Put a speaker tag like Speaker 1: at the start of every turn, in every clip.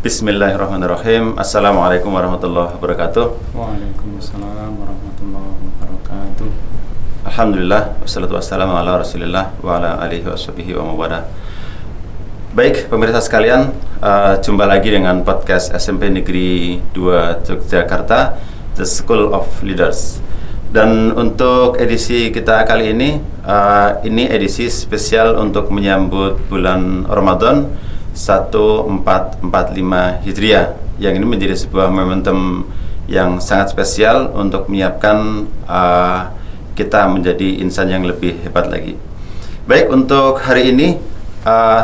Speaker 1: Bismillahirrahmanirrahim. Assalamualaikum warahmatullahi wabarakatuh.
Speaker 2: Waalaikumsalam warahmatullahi wabarakatuh.
Speaker 1: Alhamdulillah, wassalatu wassalamu ala rasulillah wa ala alihi washabihi wa mawala. Baik, pemirsa sekalian, jumpa lagi dengan podcast SMP Negeri 2 Yogyakarta, The School of Leaders. Dan untuk edisi kita kali ini edisi spesial untuk menyambut bulan Ramadan 1445 Hijriah, yang ini menjadi sebuah momentum yang sangat spesial untuk menyiapkan kita menjadi insan yang lebih hebat lagi. Baik, untuk hari ini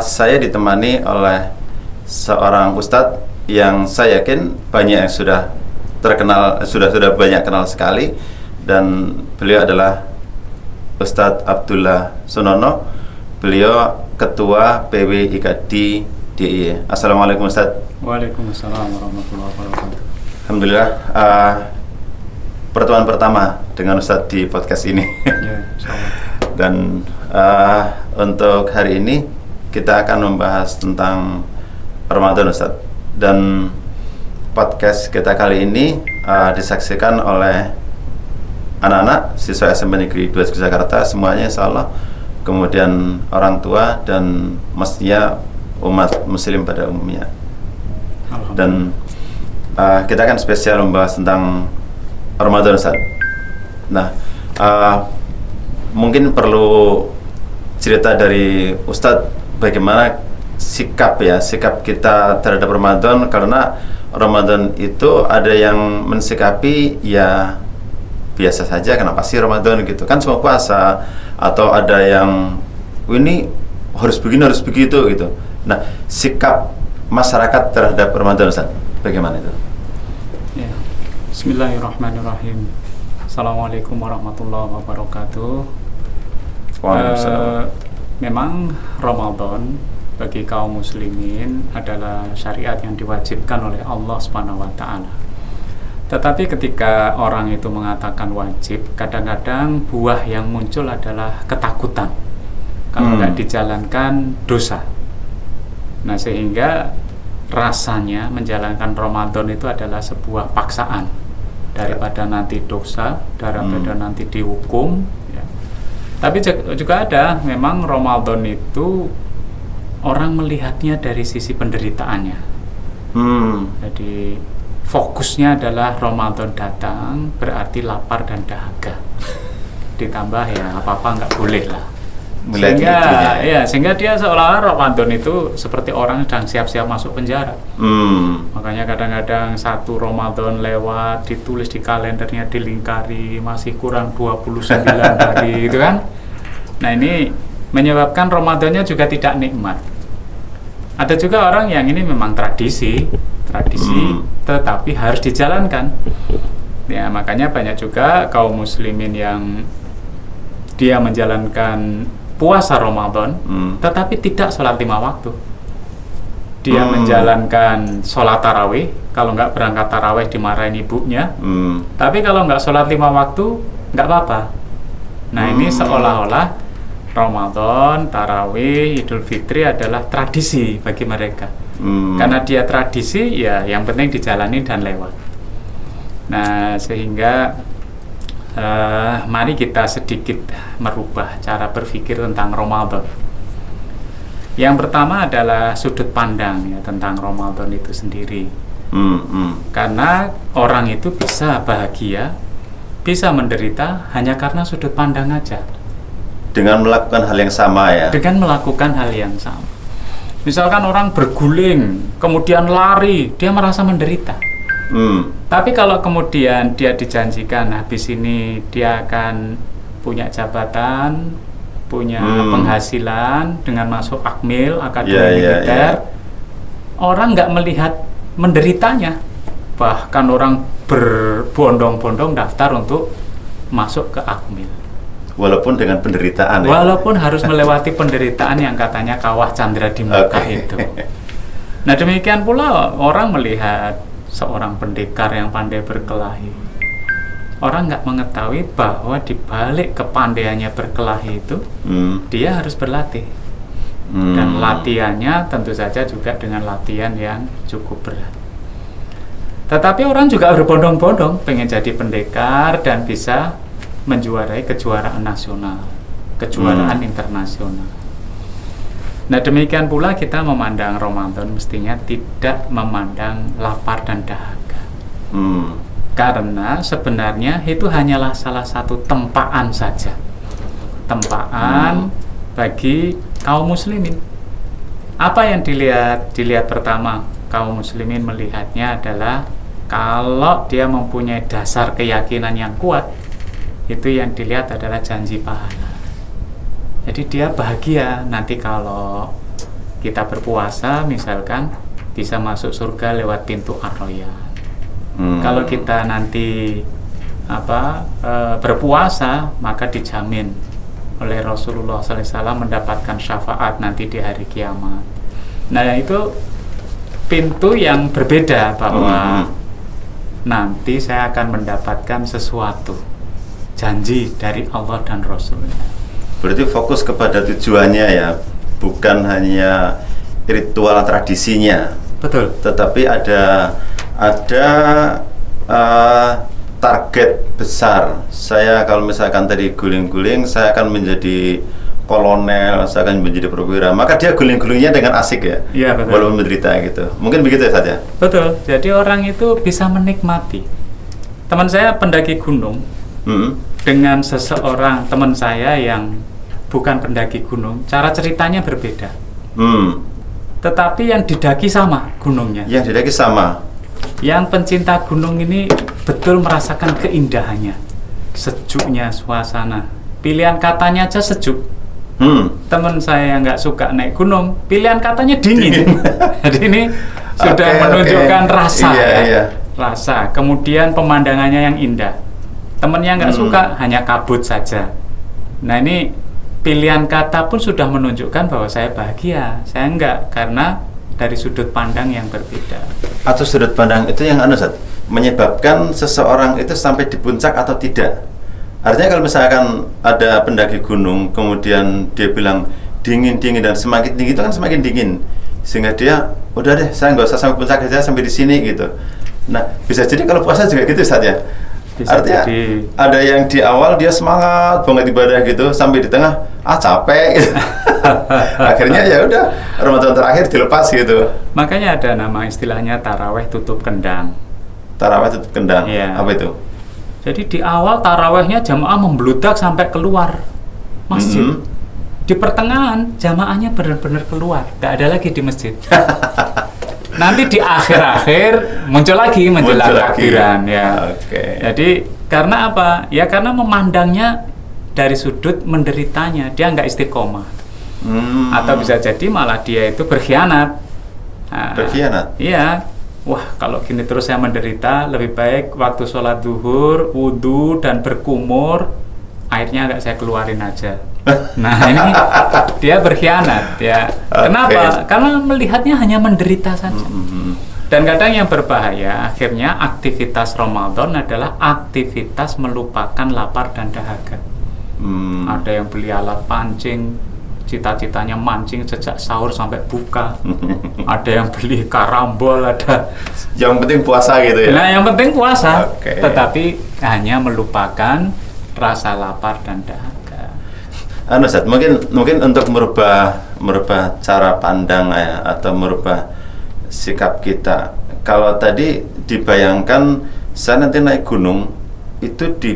Speaker 1: saya ditemani oleh seorang ustadz yang saya yakin banyak yang sudah terkenal, sudah banyak kenal sekali, dan beliau adalah Ustadz Abdullah Sunono. Beliau Ketua PWIKD DIY. Assalamualaikum Ustadz.
Speaker 2: Waalaikumsalam warahmatullahi wabarakatuh.
Speaker 1: Alhamdulillah, pertemuan pertama dengan Ustadz di podcast ini.
Speaker 2: Ya, insyaallah.
Speaker 1: Dan untuk hari ini kita akan membahas tentang Ramadan, Ustadz. Dan podcast kita kali ini disaksikan oleh anak-anak siswa SMP Negeri 2 Yogyakarta semuanya, insyaallah, kemudian orang tua, dan mestinya umat muslim pada umumnya. Dan kita akan spesial membahas tentang Ramadan, Ustaz. Nah, mungkin perlu cerita dari Ustadz bagaimana sikap kita terhadap Ramadan, karena Ramadan itu ada yang mensikapi ya biasa saja, kenapa sih Ramadan gitu kan, semua puasa, atau ada yang ini harus begini harus begitu gitu. Nah, sikap masyarakat terhadap Ramadan, Ustaz, bagaimana itu?
Speaker 2: Ya. Bismillahirrahmanirrahim. Assalamualaikum warahmatullahi wabarakatuh.
Speaker 1: Waalaikumsalam.
Speaker 2: Memang Ramadan bagi kaum muslimin adalah syariat yang diwajibkan oleh Allah Subhanahu wa taala. Tetapi ketika orang itu mengatakan wajib, kadang-kadang buah yang muncul adalah ketakutan. Kalau nggak dijalankan, dosa. Nah, sehingga rasanya menjalankan Ramadan itu adalah sebuah paksaan, daripada nanti dosa, daripada nanti dihukum ya. Tapi juga ada, memang Ramadan itu orang melihatnya dari sisi penderitaannya. Jadi fokusnya adalah Ramadan datang berarti lapar dan dahaga, ditambah ya apa-apa nggak boleh lah. Sehingga dia seolah-olah Ramadan itu seperti orang sedang siap-siap masuk penjara. Makanya kadang-kadang satu Ramadan lewat, ditulis di kalendernya, dilingkari masih kurang 29 hari gitu kan. Nah, ini menyebabkan Ramadannya juga tidak nikmat. Ada juga orang yang ini memang tradisi, tetapi harus dijalankan. Ya, makanya banyak juga kaum muslimin yang dia menjalankan puasa Ramadan, tetapi tidak sholat 5 waktu. Dia menjalankan sholat tarawih, kalau nggak berangkat tarawih dimarahin ibunya. Tapi kalau nggak sholat 5 waktu, nggak apa-apa. Nah, ini seolah-olah Ramadan, tarawih, Idul Fitri adalah tradisi bagi mereka. Karena dia tradisi, ya yang penting dijalani dan lewat. Nah, sehingga mari kita sedikit merubah cara berpikir tentang Ramadan. Yang pertama adalah sudut pandang ya tentang Ramadan itu sendiri. Karena orang itu bisa bahagia, bisa menderita hanya karena sudut pandang aja.
Speaker 1: Dengan melakukan hal yang sama ya.
Speaker 2: Dengan melakukan hal yang sama. Misalkan orang berguling, kemudian lari, dia merasa menderita. Tapi kalau kemudian dia dijanjikan habis ini dia akan punya jabatan, punya penghasilan dengan masuk akmil, akademi militer, orang nggak melihat menderitanya. Bahkan orang berbondong-bondong daftar untuk masuk ke akmil.
Speaker 1: Walaupun dengan penderitaan.
Speaker 2: Walaupun harus melewati penderitaan yang katanya kawah Candra di Mekah itu. Nah, demikian pula orang melihat seorang pendekar yang pandai berkelahi. Orang nggak mengetahui bahwa di balik kepandaiannya berkelahi itu, dia harus berlatih. Dan latihannya tentu saja juga dengan latihan yang cukup berat. Tetapi orang juga berbondong-bondong pengen jadi pendekar dan bisa menjuarai kejuaraan nasional, kejuaraan internasional. Nah, demikian pula kita memandang Ramadan mestinya tidak memandang lapar dan dahaga. Karena sebenarnya itu hanyalah salah satu tempaan saja. Tempaan bagi kaum muslimin. Apa yang dilihat? Dilihat pertama, kaum muslimin melihatnya adalah kalau dia mempunyai dasar keyakinan yang kuat, itu yang dilihat adalah janji pahala. Jadi dia bahagia nanti kalau kita berpuasa misalkan bisa masuk surga lewat pintu Ar-Rayyan. Kalau kita nanti berpuasa maka dijamin oleh Rasulullah SAW mendapatkan syafaat nanti di hari kiamat. Nah, itu pintu yang berbeda bahwa nanti saya akan mendapatkan sesuatu, janji dari Allah dan Rasulnya.
Speaker 1: Berarti fokus kepada tujuannya ya, bukan hanya ritual tradisinya.
Speaker 2: Betul.
Speaker 1: Tetapi ada target besar. Saya kalau misalkan tadi guling-guling, saya akan menjadi kolonel, saya akan menjadi perwira. Maka dia guling-gulingnya dengan asik ya.
Speaker 2: Iya, betul.
Speaker 1: Walaupun menderita gitu. Mungkin begitu ya saja.
Speaker 2: Betul. Jadi orang itu bisa menikmati. Teman saya pendaki gunung dengan seseorang teman saya yang bukan pendaki gunung, cara ceritanya berbeda. Tetapi yang didaki sama gunungnya.
Speaker 1: Yang didaki sama.
Speaker 2: Yang pencinta gunung ini betul merasakan keindahannya, sejuknya suasana. Pilihan katanya aja sejuk. Teman saya yang nggak suka naik gunung, pilihan katanya dingin. Jadi ini sudah menunjukkan rasa, rasa. Kemudian pemandangannya yang indah. Temennya nggak suka, hanya kabut saja. Nah, ini pilihan kata pun sudah menunjukkan bahwa saya bahagia. Saya enggak, karena dari sudut pandang yang berbeda.
Speaker 1: Atau sudut pandang itu yang menyebabkan seseorang itu sampai di puncak atau tidak. Artinya kalau misalkan ada pendaki gunung, kemudian dia bilang dingin-dingin dan semakin tinggi itu kan semakin dingin, sehingga dia udah deh, saya nggak usah sampai puncak aja, sampai di sini gitu. Nah, bisa jadi kalau puasa juga gitu saja. Artinya jadi ada yang di awal dia semangat banget ibadah gitu, sampai di tengah capek gitu. Akhirnya ya udah, Ramadan terakhir dilepas gitu.
Speaker 2: Makanya ada nama istilahnya taraweh tutup kendang.
Speaker 1: Taraweh tutup kendang.
Speaker 2: Ya.
Speaker 1: Apa itu?
Speaker 2: Jadi di awal tarawehnya jamaah membludak sampai keluar masjid. Di pertengahan jamaahnya benar-benar keluar, nggak ada lagi di masjid. Nanti di akhir-akhir muncul lagi menjelang takbiran ya. Jadi karena apa? Ya karena memandangnya dari sudut menderitanya, dia nggak istiqomah. Atau bisa jadi malah dia itu berkhianat. Nah,
Speaker 1: berkhianat?
Speaker 2: Iya. Wah, kalau gini terus saya menderita, lebih baik waktu sholat zuhur, wudhu dan berkumur, airnya agak saya keluarin aja. Nah, ini dia berkhianat ya. Kenapa? Karena melihatnya hanya menderita saja. Dan kadang yang berbahaya, akhirnya aktivitas Ramadan adalah aktivitas melupakan lapar dan dahaga. Ada yang beli alat pancing, cita-citanya mancing sejak sahur sampai buka. Ada yang beli karambol, ada.
Speaker 1: Yang penting puasa gitu ya.
Speaker 2: Nah, yang penting puasa. Tetapi hanya melupakan rasa lapar dan dahaga.
Speaker 1: Ustaz, mungkin untuk merubah cara pandang ya, atau merubah sikap kita. Kalau tadi dibayangkan saya nanti naik gunung, itu di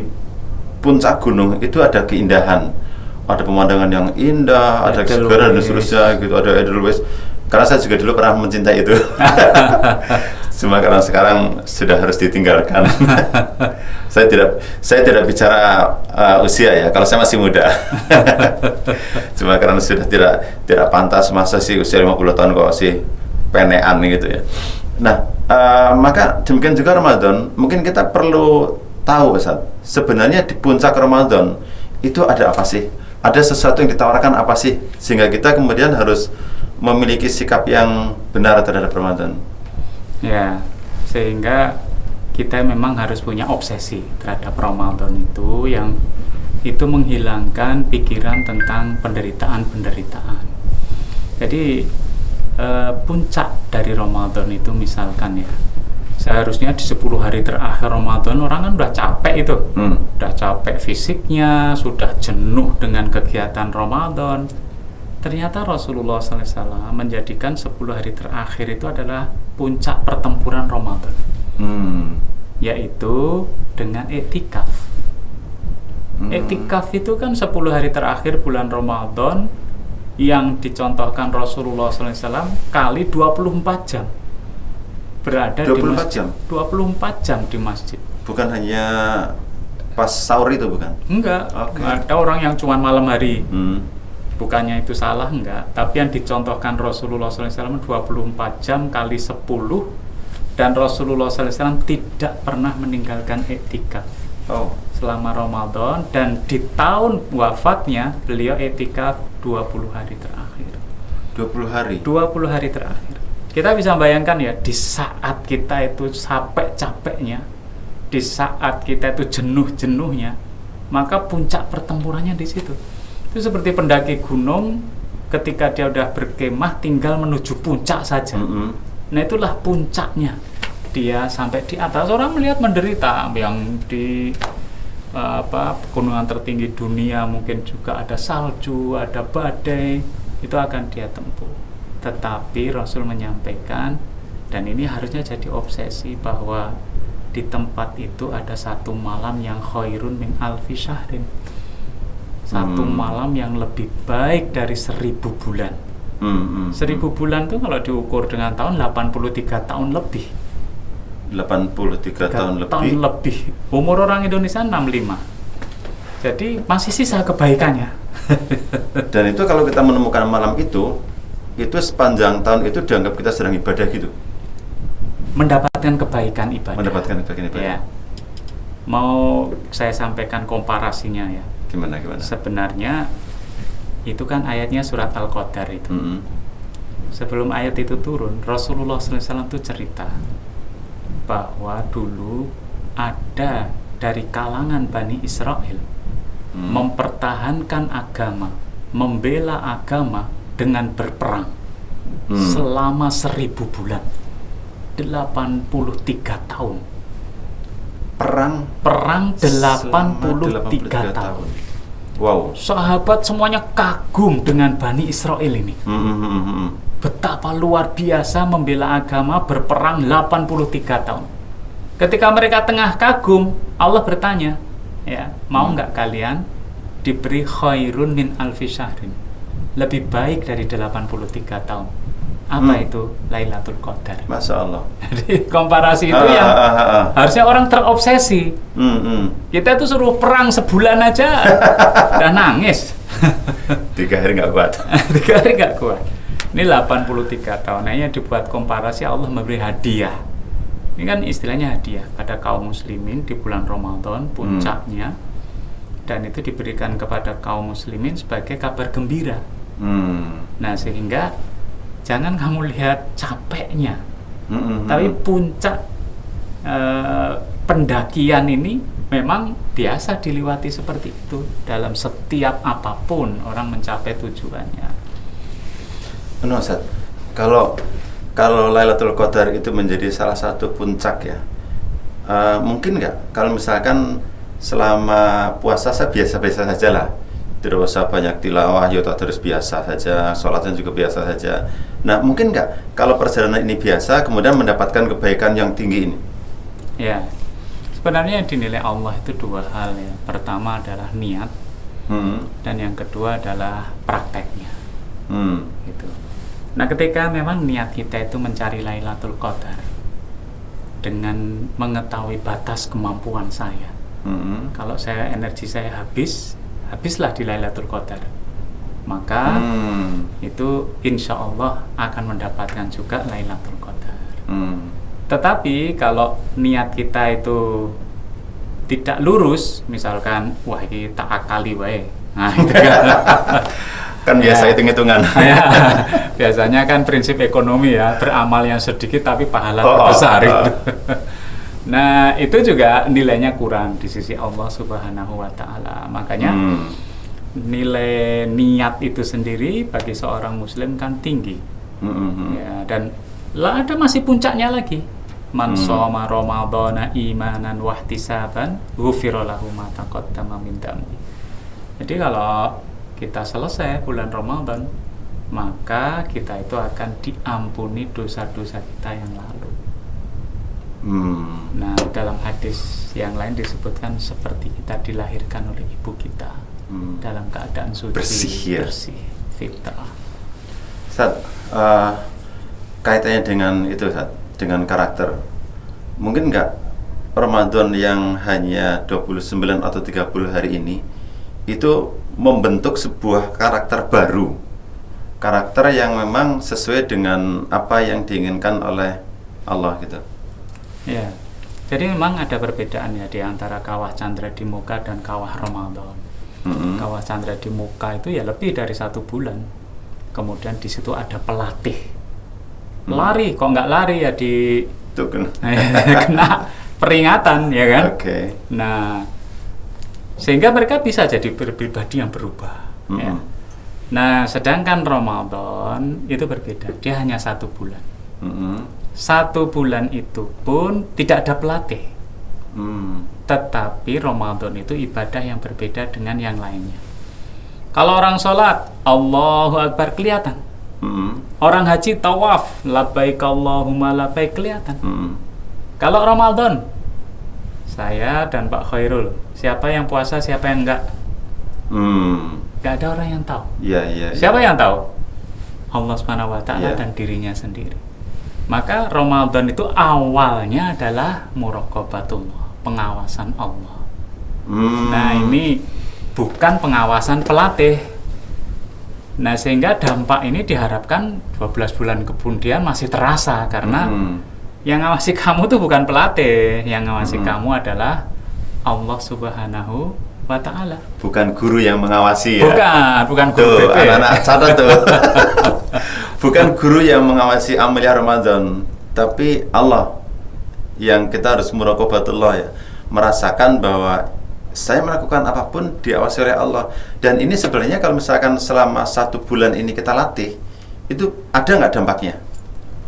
Speaker 1: puncak gunung itu ada keindahan, ada pemandangan yang indah, ada segala dan seterusnya gitu, ada Edelweiss. Karena saya juga dulu pernah mencintai itu. Cuma karena sekarang sudah harus ditinggalkan. Saya tidak bicara usia ya, kalau saya masih muda. Cuma karena sudah tidak pantas, masa sih usia 50 tahun kok sih penean gitu ya. Nah, maka demikian juga Ramadan, mungkin kita perlu tahu Ustaz, sebenarnya di puncak Ramadan itu ada apa sih? Ada sesuatu yang ditawarkan apa sih? Sehingga kita kemudian harus memiliki sikap yang benar terhadap Ramadan.
Speaker 2: Ya, sehingga kita memang harus punya obsesi terhadap Ramadan itu, yang itu menghilangkan pikiran tentang penderitaan-penderitaan. Jadi puncak dari Ramadan itu misalkan ya, seharusnya di 10 hari terakhir Ramadan orang kan udah capek itu, udah capek fisiknya, sudah jenuh dengan kegiatan Ramadan. Ternyata Rasulullah SAW menjadikan 10 hari terakhir itu adalah puncak pertempuran Ramadan, yaitu dengan iktikaf. Iktikaf itu kan 10 hari terakhir bulan Ramadan yang dicontohkan Rasulullah SAW kali 24 jam berada
Speaker 1: 24
Speaker 2: di masjid.
Speaker 1: jam?
Speaker 2: 24 jam di masjid.
Speaker 1: Bukan hanya pas sahur itu, bukan?
Speaker 2: Enggak, ada orang yang cuma malam hari. Bukannya itu salah, enggak. Tapi yang dicontohkan Rasulullah SAW 24 jam kali 10, dan Rasulullah SAW tidak pernah meninggalkan iktikaf selama Ramadan, dan di tahun wafatnya beliau iktikaf 20 hari terakhir.
Speaker 1: 20 hari?
Speaker 2: 20 hari terakhir. Kita bisa bayangkan ya, di saat kita itu capek-capeknya, di saat kita itu jenuh-jenuhnya, maka puncak pertempurannya di situ. Itu seperti pendaki gunung, ketika dia udah berkemah tinggal menuju puncak saja. Nah itulah puncaknya. Dia sampai di atas, orang melihat menderita, yang di pegunungan tertinggi dunia mungkin juga ada salju, ada badai, itu akan dia tempuh. Tetapi Rasul menyampaikan, dan ini harusnya jadi obsesi, bahwa di tempat itu ada satu malam yang khairun min alfi syahrin, satu malam yang lebih baik dari 1000 bulan. 1000 bulan itu kalau diukur dengan tahun, 83 tahun lebih.
Speaker 1: 83 tahun
Speaker 2: lebih. Umur orang Indonesia 65. Jadi masih sisa kebaikannya.
Speaker 1: Dan itu kalau kita menemukan malam itu sepanjang tahun itu dianggap kita sedang ibadah gitu.
Speaker 2: Mendapatkan kebaikan ibadah.
Speaker 1: Mendapatkan kebaikan ibadah.
Speaker 2: Ya. Mau saya sampaikan komparasinya ya.
Speaker 1: Gimana?
Speaker 2: Sebenarnya itu kan ayatnya surat Al-Qadar itu. Sebelum ayat itu turun, Rasulullah SAW itu cerita bahwa dulu ada dari kalangan Bani Israel mempertahankan agama, membela agama dengan berperang selama 1000 bulan, 83 tahun. Perang 83 tahun.
Speaker 1: Wow.
Speaker 2: Sahabat semuanya kagum dengan Bani Israel ini. Betapa luar biasa membela agama, berperang 83 tahun. Ketika mereka tengah kagum, Allah bertanya, ya, mau nggak kalian diberi khairun min alfi syahrin, lebih baik dari 83 tahun? Apa itu? Lailatul Qadar.
Speaker 1: Masya Allah.
Speaker 2: Jadi komparasi itu yang harusnya orang terobsesi. Kita itu suruh perang sebulan aja udah nangis.
Speaker 1: 3 hari nggak kuat.
Speaker 2: 3 hari nggak kuat. Ini 83 tahun. Nah, dibuat komparasi, Allah memberi hadiah. Ini kan istilahnya hadiah pada kaum muslimin di bulan Ramadan, puncaknya. Dan itu diberikan kepada kaum muslimin sebagai kabar gembira. Nah, sehingga jangan kamu lihat capeknya, tapi puncak pendakian ini memang biasa dilewati seperti itu. Dalam setiap apapun orang mencapai tujuannya.
Speaker 1: Ustaz, kalau Lailatul Qadar itu menjadi salah satu puncak ya, mungkin nggak kalau misalkan selama puasa saya biasa-biasa saja lah, tidak usah banyak tilawah, ya terus biasa saja, sholatnya juga biasa saja. Nah, mungkin nggak kalau perjalanan ini biasa kemudian mendapatkan kebaikan yang tinggi ini?
Speaker 2: Ya, sebenarnya yang dinilai Allah itu 2 hal ya. Pertama adalah niat, dan yang kedua adalah prakteknya. Gitu. Nah, ketika memang niat kita itu mencari Lailatul Qadar dengan mengetahui batas kemampuan saya, kalau energi saya habislah di Lailatul Qadar, maka itu insya Allah akan mendapatkan juga Lailatul Qadar. Tetapi kalau niat kita itu tidak lurus, misalkan wah ini tak akali wae, nah itu
Speaker 1: kan biasa hitung-hitungan.
Speaker 2: Ya, biasanya kan prinsip ekonomi ya, beramal yang sedikit tapi pahala besar. Nah, itu juga nilainya kurang di sisi Allah Subhanahu wa Ta'ala. Makanya nilai niat itu sendiri bagi seorang muslim kan tinggi. Ya, dan lah ada masih puncaknya lagi. Man shoma ramadhana imanan wahtisaban ghufira lahu ma taqaddama min dhanbi. Jadi kalau kita selesai bulan Ramadan, maka kita itu akan diampuni dosa-dosa kita yang lalu. Nah, dalam hadis yang lain disebutkan seperti kita dilahirkan oleh ibu kita dalam keadaan suci, bersih, fitrah.
Speaker 1: Ustaz, kaitannya dengan itu, Ustaz, dengan karakter. Mungkin nggak Ramadan yang hanya 29 atau 30 hari ini itu membentuk sebuah karakter baru, karakter yang memang sesuai dengan apa yang diinginkan oleh Allah gitu.
Speaker 2: Ya, jadi memang ada perbedaan ya di antara kawah candra di muka dan kawah Ramadan. Kawah candra di muka itu ya lebih dari 1 bulan. Kemudian di situ ada pelatih. Lari, kok nggak lari ya di kena peringatan ya kan?
Speaker 1: Okay.
Speaker 2: Nah, sehingga mereka bisa jadi pribadi yang berubah. Ya. Nah, sedangkan Ramadan itu berbeda. Dia hanya 1 bulan. 1 bulan itu pun tidak ada pelatih. Tetapi Ramadan itu ibadah yang berbeda dengan yang lainnya. Kalau orang sholat, Allahu Akbar kelihatan. Orang haji tawaf, labbaik Allahumma labbaik kelihatan. Kalau Ramadan, saya dan Pak Khairul, siapa yang puasa, siapa yang enggak? Enggak ada orang yang tahu. Siapa yang tahu? Allah Subhanahu wa Ta'ala dan dirinya sendiri. Maka Ramadan itu awalnya adalah muraqabatullah, pengawasan Allah. Nah, ini bukan pengawasan pelatih. Nah, sehingga dampak ini diharapkan 12 bulan kemudian masih terasa karena yang ngawasi kamu tuh bukan pelatih, yang ngawasi kamu adalah Allah Subhanahu wa Ta'ala.
Speaker 1: Bukan guru yang mengawasi ya.
Speaker 2: Bukan guru.
Speaker 1: Tuh, anak-anak catat tuh. Bukan guru yang mengawasi amalia Ramadan, tapi Allah yang kita harus muraqabatullah ya, merasakan bahwa saya melakukan apapun diawasi oleh Allah. Dan ini sebenarnya kalau misalkan selama 1 bulan ini kita latih, itu ada nggak dampaknya?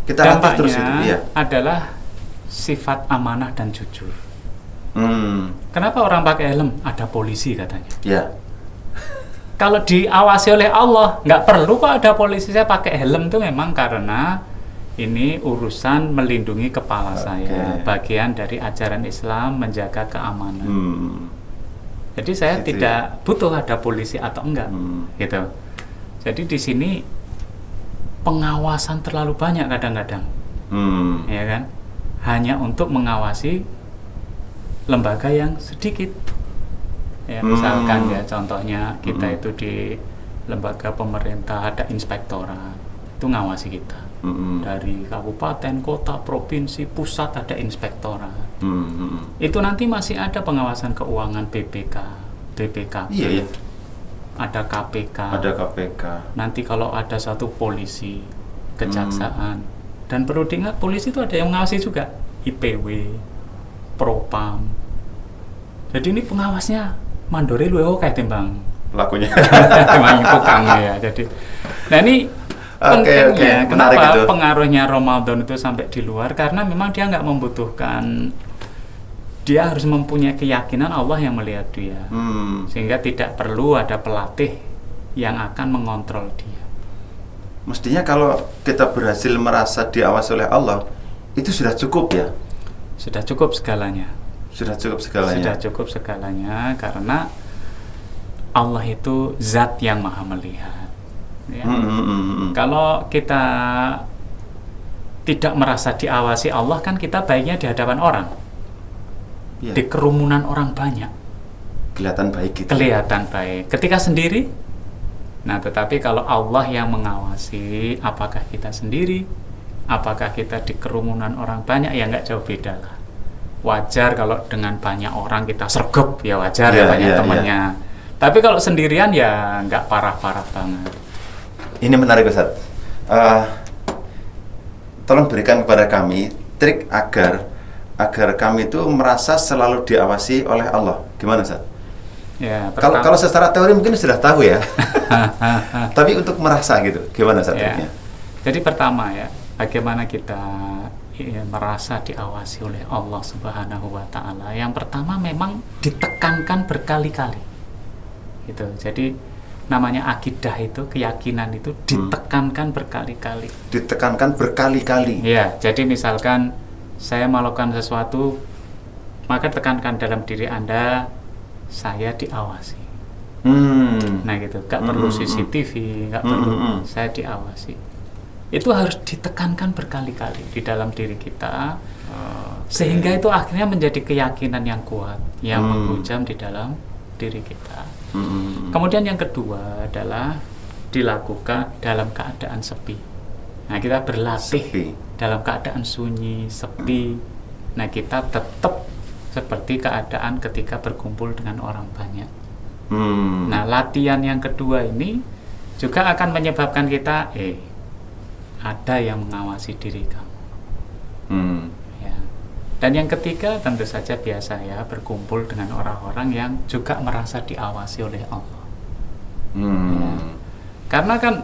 Speaker 1: Kita latih terus itu, iya.
Speaker 2: Adalah sifat amanah dan jujur. Kenapa orang pakai helm? Ada polisi katanya.
Speaker 1: Ya.
Speaker 2: Kalau diawasi oleh Allah, nggak perlu kok ada polisi. Saya pakai helm itu memang karena ini urusan melindungi kepala saya, bagian dari ajaran Islam menjaga keamanan. Jadi saya gitu tidak butuh ada polisi atau enggak, gitu. Jadi di sini pengawasan terlalu banyak kadang-kadang, ya kan? Hanya untuk mengawasi lembaga yang sedikit. Ya, misalkan ya contohnya kita itu di lembaga pemerintah ada inspektorat, itu ngawasi kita. Dari kabupaten, kota, provinsi, pusat ada inspektorat. Itu nanti masih ada pengawasan keuangan BPK, BPKP.
Speaker 1: Iya.
Speaker 2: Ada KPK. Nanti kalau ada satu polisi, kejaksaan. Dan perlu diingat polisi itu ada yang mengawasi juga, IPW, Propam. Jadi ini pengawasnya mandore luwih kayak timbang
Speaker 1: pelakunya.
Speaker 2: Timbang tukangnya ya. Jadi nah ini pentingnya kenapa itu. Pengaruhnya Ramadan itu sampai di luar karena memang dia nggak membutuhkan, dia harus mempunyai keyakinan Allah yang melihat dia, sehingga tidak perlu ada pelatih yang akan mengontrol dia.
Speaker 1: Mestinya kalau kita berhasil merasa diawasi oleh Allah, itu sudah cukup ya?
Speaker 2: Sudah cukup segalanya.
Speaker 1: Sudah cukup segalanya karena Allah itu zat yang maha melihat. Ya. Kalau kita tidak merasa diawasi Allah, kan kita baiknya di hadapan orang, di kerumunan orang banyak, kelihatan baik gitu. Kelihatan baik ketika sendiri. Nah, tetapi kalau Allah yang mengawasi, apakah kita sendiri, apakah kita di kerumunan orang banyak, ya nggak jauh beda lah. Wajar kalau dengan banyak orang kita sergap, ya wajar ya banyak temannya. Tapi kalau sendirian ya nggak parah-parah banget. Ini menarik Ustaz. Tolong berikan kepada kami trik agar kami itu merasa selalu diawasi oleh Allah. Gimana Ustaz?
Speaker 2: Ya,
Speaker 1: kalau secara teori mungkin sudah tahu ya. Tapi untuk merasa gitu, gimana triknya?
Speaker 2: Jadi pertama ya, bagaimana kita merasa diawasi oleh Allah Subhanahu wa Ta'ala. Yang pertama memang ditekankan berkali-kali. Gitu. Jadi namanya akidah itu, keyakinan itu ditekankan berkali-kali. Ditekankan berkali-kali. Ya, jadi misalkan saya melakukan sesuatu, maka tekankan dalam diri Anda, saya diawasi. Nah gitu, nggak perlu CCTV, nggak perlu, saya diawasi. Itu harus ditekankan berkali-kali di dalam diri kita, sehingga itu akhirnya menjadi keyakinan yang kuat, yang menghujam di dalam diri kita. Kemudian yang kedua adalah dilakukan dalam keadaan sepi. Nah, kita berlatih dalam keadaan sunyi, sepi. Nah, kita tetap seperti keadaan ketika berkumpul dengan orang banyak. Nah, latihan yang kedua ini juga akan menyebabkan kita ada yang mengawasi diri kamu. Ya. Dan yang ketiga tentu saja biasa ya, berkumpul dengan orang-orang yang juga merasa diawasi oleh Allah. Ya. Karena kan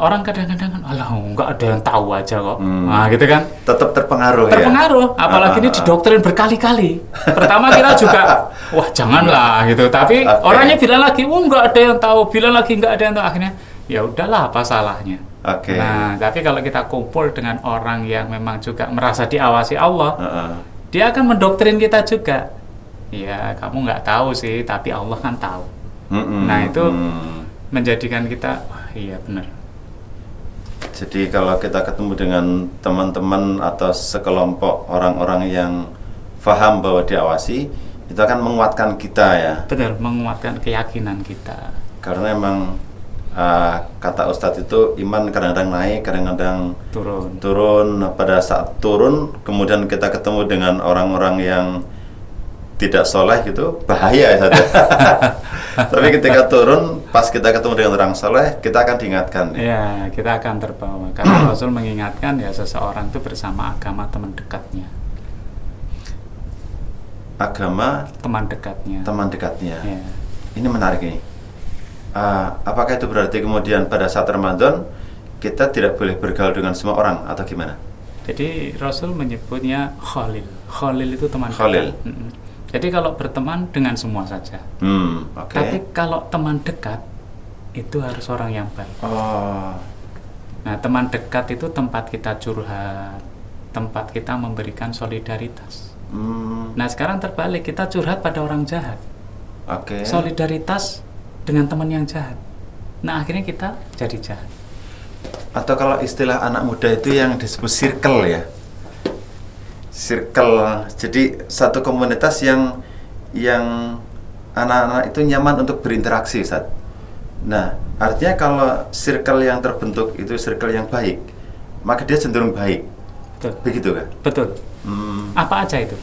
Speaker 2: orang kadang-kadang kan, alah nggak ada yang tahu aja kok. Nah gitu kan.
Speaker 1: Tetap terpengaruh ya?
Speaker 2: Terpengaruh, apalagi ini didoktrin berkali-kali. Pertama kita juga, wah janganlah gitu. Tapi orangnya bilang lagi, nggak ada yang tahu. Bilang lagi nggak ada yang tahu. Akhirnya, ya udahlah apa salahnya. Nah, tapi kalau kita kumpul dengan orang yang memang juga merasa diawasi Allah, dia akan mendoktrin kita juga. Ya, kamu nggak tahu sih, tapi Allah kan tahu. Nah, itu menjadikan kita, wah iya benar.
Speaker 1: Jadi kalau kita ketemu dengan teman-teman atau sekelompok orang-orang yang paham bahwa diawasi, itu akan menguatkan kita ya.
Speaker 2: Benar, menguatkan keyakinan kita.
Speaker 1: Karena emang kata Ustadz itu iman kadang-kadang naik, kadang-kadang turun. Pada saat turun, kemudian kita ketemu dengan orang-orang yang tidak soleh gitu, bahaya ya. Tapi ketika turun, pas kita ketemu dengan orang soleh, kita akan diingatkan.
Speaker 2: Ya, kita akan terbawa. Karena Rasul mengingatkan ya, seseorang itu bersama agama teman dekatnya.
Speaker 1: Agama
Speaker 2: teman dekatnya.
Speaker 1: Teman dekatnya.
Speaker 2: Ya.
Speaker 1: Ini menarik ini. Apakah itu berarti kemudian pada saat Ramadan kita tidak boleh bergaul dengan semua orang atau gimana?
Speaker 2: Jadi Rasul menyebutnya Khalil. Khalil itu teman dekat. Jadi kalau berteman dengan semua saja. Tapi kalau teman dekat itu harus orang yang baik. Nah, teman dekat itu tempat kita curhat, tempat kita memberikan solidaritas. Nah, sekarang terbalik, kita curhat pada orang jahat. Solidaritas dengan teman yang jahat. Nah, akhirnya kita jadi jahat.
Speaker 1: Atau kalau istilah anak muda itu yang disebut circle ya. Circle. Jadi satu komunitas yang anak-anak itu nyaman untuk berinteraksi, Ustaz. Nah, artinya kalau circle yang terbentuk itu circle yang baik, maka dia cenderung baik.
Speaker 2: Betul.
Speaker 1: Begitu kan?
Speaker 2: Betul. Apa aja itu?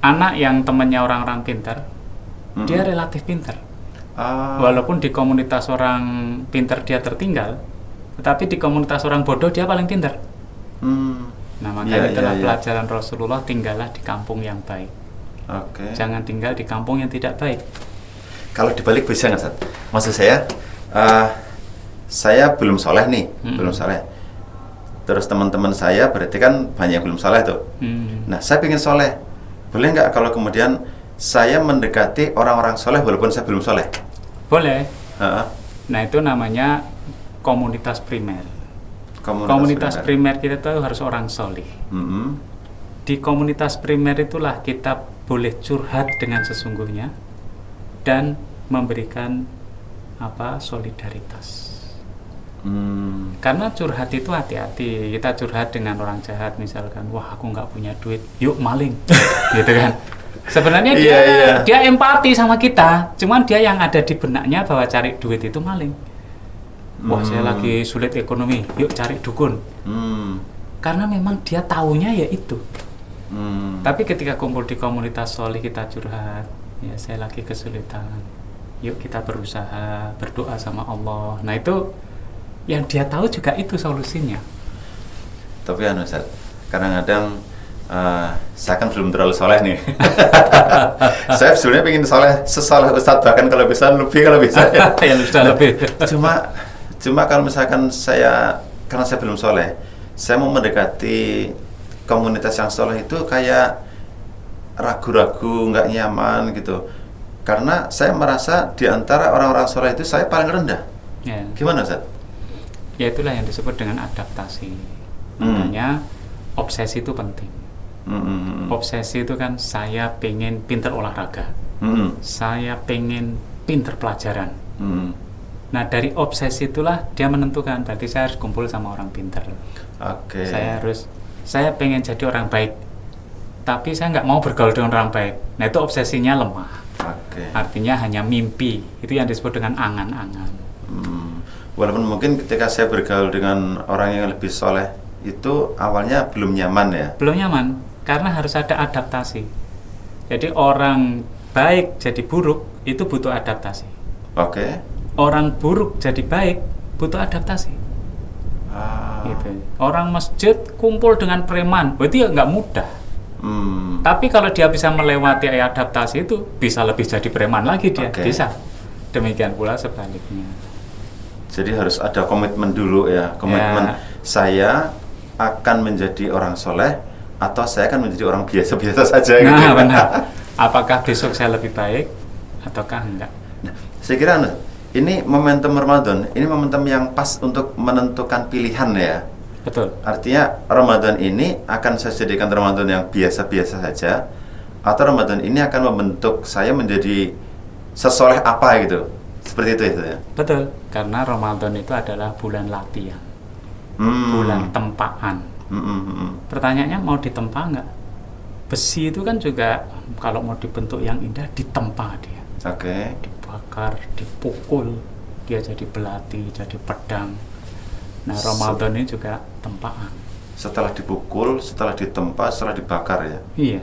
Speaker 2: Anak yang temannya orang-orang pintar, dia relatif pintar. Walaupun di komunitas orang pintar dia tertinggal, tetapi di komunitas orang bodoh dia paling pintar. Nah, makanya itulah pelajaran Rasulullah, tinggallah di kampung yang baik. Jangan tinggal di kampung yang tidak baik.
Speaker 1: Kalau dibalik bisa nggak, Ustaz? Maksud saya belum soleh nih, belum soleh. Terus teman-teman saya berarti kan banyak yang belum soleh tuh. Nah, saya pengen soleh. Boleh nggak kalau kemudian saya mendekati orang-orang soleh walaupun saya belum soleh?
Speaker 2: Boleh. Nah, itu namanya komunitas primer. Komunitas primer kita itu harus orang soleh. Di komunitas primer itulah kita boleh curhat dengan sesungguhnya dan memberikan solidaritas. Karena curhat itu hati-hati. Kita curhat dengan orang jahat misalkan, wah aku nggak punya duit, yuk maling, gitu kan. Sebenarnya dia empati sama kita, cuman dia yang ada di benaknya bahwa cari duit itu maling. Wah saya lagi sulit ekonomi, yuk cari dukun. Karena memang dia taunya ya itu. Tapi ketika kumpul di komunitas solih kita curhat, ya saya lagi kesulitan, yuk kita berusaha, berdoa sama Allah. Nah itu yang dia tahu juga itu solusinya.
Speaker 1: Tapi Ustaz, kadang-kadang Saya kan belum terlalu soleh nih. Saya sebenarnya pengen sesoleh Ustadz, bahkan kalau bisa lebih, kalau bisa ya.
Speaker 2: Yang sudah lebih.
Speaker 1: Cuma kalau misalkan karena saya belum soleh, saya mau mendekati komunitas yang soleh itu kayak ragu-ragu, nggak nyaman gitu. Karena saya merasa di antara orang-orang soleh itu saya paling rendah.
Speaker 2: Ya.
Speaker 1: Gimana Ustadz?
Speaker 2: Ya itulah yang disebut dengan adaptasi. Makanya obsesi itu penting. Obsesi itu kan saya pengen pinter olahraga, saya pengen pinter pelajaran. Nah dari obsesi itulah dia menentukan berarti saya harus kumpul sama orang pinter. Saya pengen jadi orang baik, tapi saya nggak mau bergaul dengan orang baik. Nah itu obsesinya lemah. Artinya hanya mimpi, itu yang disebut dengan angan-angan.
Speaker 1: Walaupun mungkin ketika saya bergaul dengan orang yang lebih soleh itu awalnya belum nyaman ya.
Speaker 2: Belum nyaman. Karena harus ada adaptasi. Jadi orang baik jadi buruk itu butuh adaptasi. Orang buruk jadi baik butuh adaptasi. Gitu. Orang masjid kumpul dengan preman, berarti nggak mudah. Tapi kalau dia bisa melewati adaptasi itu, bisa lebih jadi preman lagi dia. Bisa. Demikian pula sebaliknya.
Speaker 1: Jadi harus ada komitmen dulu ya. Komitmen saya akan menjadi orang soleh, atau saya akan menjadi orang biasa-biasa saja gitu.
Speaker 2: Nah, benar. Apakah besok saya lebih baik ataukah enggak?
Speaker 1: Nah, saya kira ini momentum Ramadan, ini momentum yang pas untuk menentukan pilihan ya.
Speaker 2: Betul.
Speaker 1: Artinya Ramadan ini akan saya jadikan Ramadan yang biasa-biasa saja, atau Ramadan ini akan membentuk saya menjadi sesoleh apa gitu. Seperti itu ya.
Speaker 2: Betul. Karena Ramadan itu adalah bulan latihan. Bulan tempaan. Pertanyaannya mau ditempa nggak? Besi itu kan juga kalau mau dibentuk yang indah ditempa dia. Dibakar, dipukul, dia jadi belati, jadi pedang. Nah Ramadan ini juga tempaan.
Speaker 1: Setelah dipukul, setelah ditempa, setelah dibakar ya.
Speaker 2: Iya.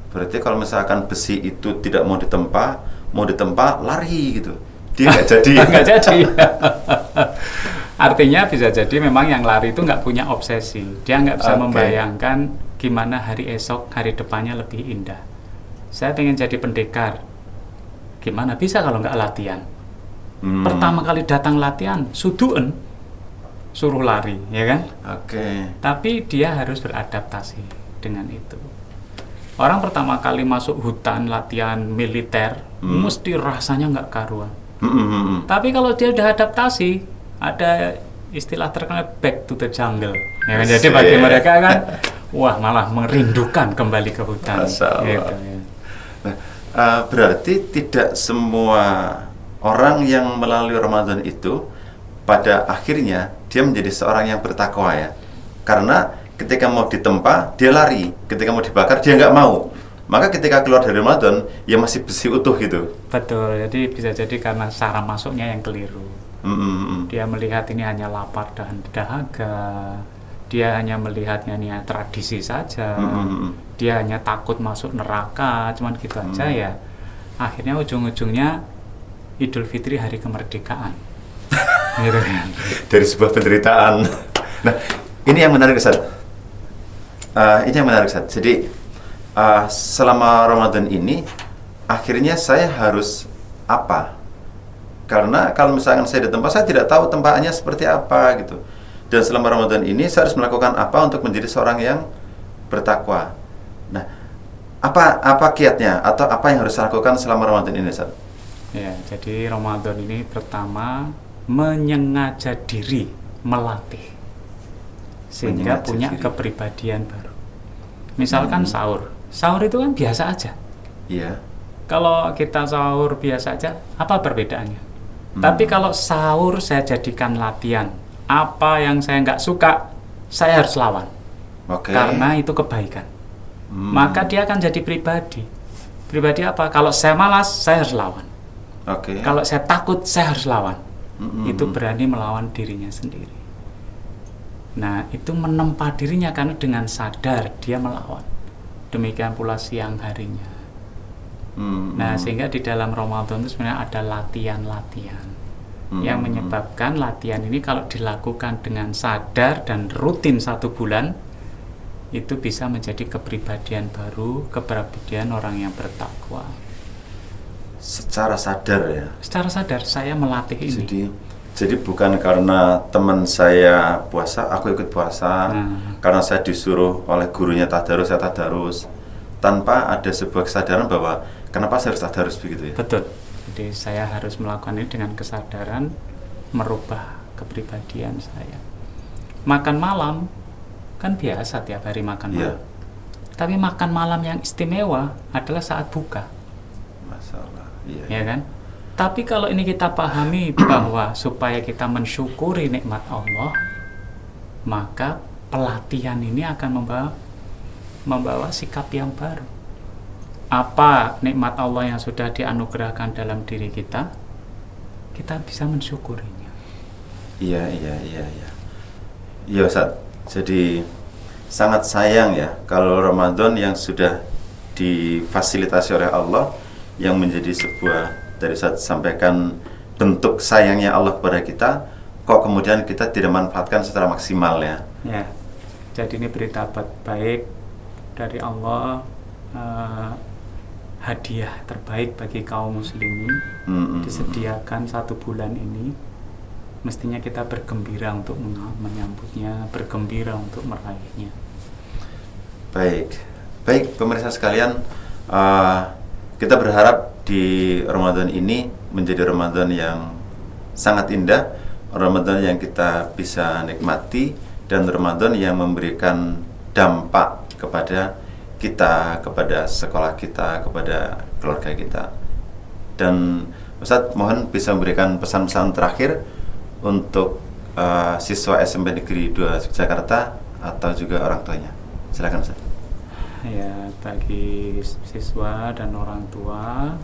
Speaker 1: Berarti kalau misalkan besi itu tidak mau ditempa lari gitu. Dia nggak jadi.
Speaker 2: Nggak jadi. Artinya bisa jadi memang yang lari itu nggak punya obsesi. Dia nggak bisa membayangkan gimana hari esok, hari depannya lebih indah. Saya pengen jadi pendekar. Gimana bisa kalau nggak latihan? Pertama kali datang latihan, sudu'en, suruh lari, ya kan? Tapi dia harus beradaptasi dengan itu. Orang pertama kali masuk hutan latihan militer, mesti rasanya nggak karuan. Tapi kalau dia udah adaptasi, ada istilah terkenal back to the jungle. Ya, jadi bagi mereka kan, wah malah merindukan kembali ke hutan. Gitu, ya.
Speaker 1: Nah, berarti tidak semua orang yang melalui Ramadan itu pada akhirnya dia menjadi seorang yang bertakwa ya. Karena ketika mau ditempa dia lari, ketika mau dibakar dia nggak mau. Maka ketika keluar dari Ramadan ya masih besi utuh gitu.
Speaker 2: Betul. Jadi bisa jadi karena cara masuknya yang keliru. Dia melihat ini hanya lapar dan dahaga. Dia hanya melihatnya ini tradisi saja. Dia hanya takut masuk neraka, cuman gitu aja ya. Akhirnya ujung-ujungnya Idul Fitri hari kemerdekaan. Gitu kan.
Speaker 1: Dari sebuah penderitaan. Nah, ini yang menarik Ustaz. Jadi selama Ramadan ini akhirnya saya harus apa? Karena kalau misalkan saya di tempat, saya tidak tahu tempaannya seperti apa gitu. Dan selama Ramadan ini saya harus melakukan apa untuk menjadi seorang yang bertakwa. Nah, apa kiatnya atau apa yang harus saya lakukan selama Ramadan ini, Ustaz?
Speaker 2: Ya, jadi Ramadan ini pertama menyengaja diri melatih sehingga punya kepribadian baru. Misalkan sahur itu kan biasa aja.
Speaker 1: Iya.
Speaker 2: Kalau kita sahur biasa aja, apa perbedaannya? Tapi kalau sahur saya jadikan latihan, apa yang saya nggak suka, saya harus lawan. Karena itu kebaikan. Maka dia akan jadi pribadi. Pribadi apa? Kalau saya malas, saya harus lawan. Kalau saya takut, saya harus lawan. Itu berani melawan dirinya sendiri. Nah, itu menempa dirinya karena dengan sadar dia melawan. Demikian pula siang harinya. Nah, sehingga di dalam Ramadan itu sebenarnya ada latihan-latihan yang menyebabkan latihan ini kalau dilakukan dengan sadar dan rutin 1 bulan, itu bisa menjadi kepribadian baru, kepribadian orang yang bertakwa.
Speaker 1: Secara sadar ya?
Speaker 2: Secara sadar saya melatih ini.
Speaker 1: Jadi bukan karena teman saya puasa, aku ikut puasa, karena saya disuruh oleh gurunya tadarus, saya tadarus, tanpa ada sebuah kesadaran bahwa kenapa saya harus tadarus begitu ya?
Speaker 2: Betul. Jadi saya harus melakukan ini dengan kesadaran, merubah kepribadian saya. Makan malam kan biasa tiap hari makan malam. Tapi makan malam yang istimewa adalah saat buka.
Speaker 1: Masalah.
Speaker 2: Ya kan? Tapi kalau ini kita pahami bahwa supaya kita mensyukuri nikmat Allah, maka pelatihan ini akan membawa sikap yang baru. Apa nikmat Allah yang sudah dianugerahkan dalam diri kita, kita bisa mensyukurinya. Iya.
Speaker 1: Iya Ustaz, jadi sangat sayang ya kalau Ramadan yang sudah difasilitasi oleh Allah, yang menjadi sebuah, dari Ustaz sampaikan, bentuk sayangnya Allah kepada kita, kok kemudian kita tidak manfaatkan secara maksimal ya.
Speaker 2: Ya, jadi ini berita baik dari Allah, hadiah terbaik bagi kaum muslimin, disediakan 1 bulan ini. Mestinya kita bergembira untuk menyambutnya, bergembira untuk meraihnya.
Speaker 1: Baik pemirsa sekalian, kita berharap di Ramadan ini menjadi Ramadan yang sangat indah, Ramadan yang kita bisa nikmati, dan Ramadan yang memberikan dampak kepada kita, kepada sekolah kita, kepada keluarga kita. Dan Ustadz mohon bisa memberikan pesan-pesan terakhir untuk siswa SMP Negeri 2 Yogyakarta atau juga orang tuanya. Silakan Ustadz.
Speaker 2: Ya, bagi siswa dan orang tua,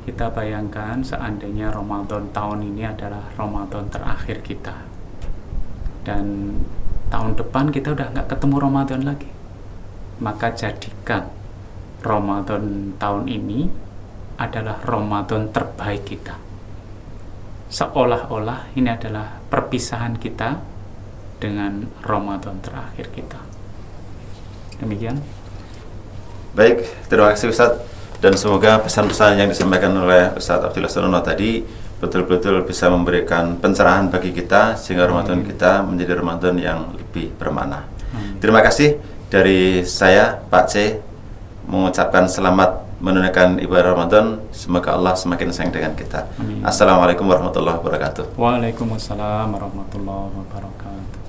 Speaker 2: kita bayangkan seandainya Ramadan tahun ini adalah Ramadan terakhir kita, dan tahun depan kita udah nggak ketemu Ramadan lagi. Maka jadikan Ramadan tahun ini adalah Ramadan terbaik kita, seolah-olah ini adalah perpisahan kita dengan Ramadan terakhir kita. Demikian.
Speaker 1: Baik, terima kasih Ustadz, dan semoga pesan-pesan yang disampaikan oleh Ustadz Abdillah Sunono tadi betul-betul bisa memberikan pencerahan bagi kita, sehingga Ramadan kita menjadi Ramadan yang lebih bermakna. Terima kasih dari saya, Pak C, mengucapkan selamat menunaikan ibadah Ramadan. Semoga Allah semakin sayang dengan kita. Assalamualaikum warahmatullahi wabarakatuh.
Speaker 2: Waalaikumsalam warahmatullahi wabarakatuh.